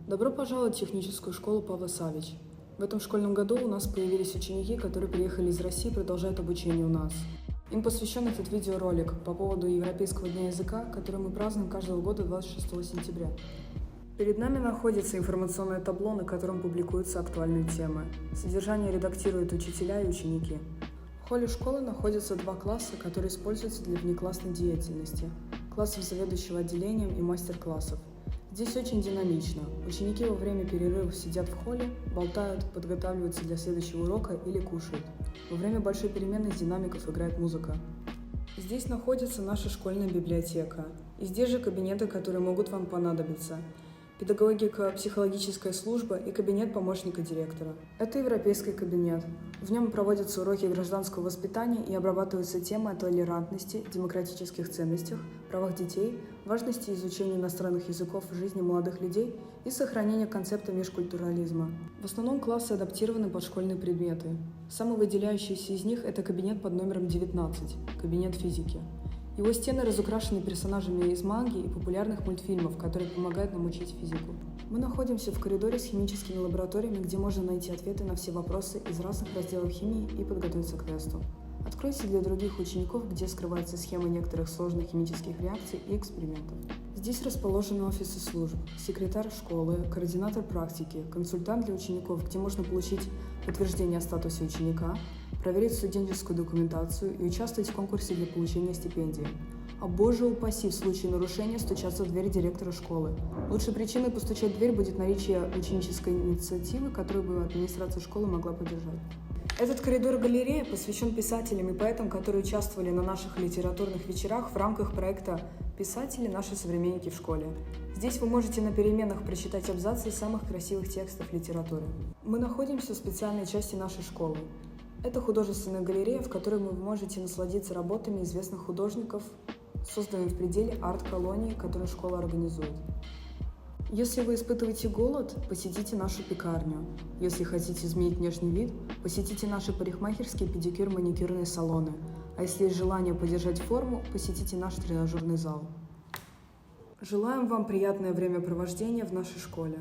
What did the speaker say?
Добро пожаловать в техническую школу Павла Савич. В этом школьном году у нас появились ученики, которые приехали из России и продолжают обучение у нас. Им посвящен этот видеоролик по поводу Европейского дня языка, который мы празднуем каждого года 26 сентября. Перед нами находится информационное табло, на котором публикуются актуальные темы. Содержание редактируют учителя и ученики. В холле школы находятся два класса, которые используются для внеклассной деятельности. Классов заведующего отделением и мастер-классов. Здесь очень динамично. Ученики во время перерывов сидят в холле, болтают, подготавливаются для следующего урока или кушают. Во время большой перемены из динамиков играет музыка. Здесь находится наша школьная библиотека. И здесь же кабинеты, которые могут вам понадобиться. Педагогико-психологическая служба и кабинет помощника директора. Это европейский кабинет. В нем проводятся уроки гражданского воспитания и обрабатываются темы о толерантности, демократических ценностях, правах детей, важности изучения иностранных языков в жизни молодых людей и сохранения концепта межкультурализма. В основном классы адаптированы под школьные предметы. Самый выделяющийся из них – это кабинет под номером 19, кабинет физики. Его стены разукрашены персонажами из манги и популярных мультфильмов, которые помогают нам учить физику. Мы находимся в коридоре с химическими лабораториями, где можно найти ответы на все вопросы из разных разделов химии и подготовиться к тесту. Откройте для других учеников, где скрываются схемы некоторых сложных химических реакций и экспериментов. Здесь расположены офисы служб, секретарь школы, координатор практики, консультант для учеников, где можно получить подтверждение о статусе ученика, проверить студенческую документацию и участвовать в конкурсе для получения стипендии. А боже упаси, в случае нарушения стучаться в дверь директора школы. Лучшей причиной постучать в дверь будет наличие ученической инициативы, которую бы администрация школы могла поддержать. Этот коридор-галерея посвящен писателям и поэтам, которые участвовали на наших литературных вечерах в рамках проекта «Писатели. Наши современники в школе». Здесь вы можете на переменах прочитать абзацы самых красивых текстов литературы. Мы находимся в специальной части нашей школы. Это художественная галерея, в которой вы можете насладиться работами известных художников, созданными в пределе арт-колонии, которую школа организует. Если вы испытываете голод, посетите нашу пекарню. Если хотите изменить внешний вид, посетите наши парикмахерские педикюр-маникюрные салоны. А если есть желание поддержать форму, посетите наш тренажерный зал. Желаем вам приятное времяпровождение в нашей школе.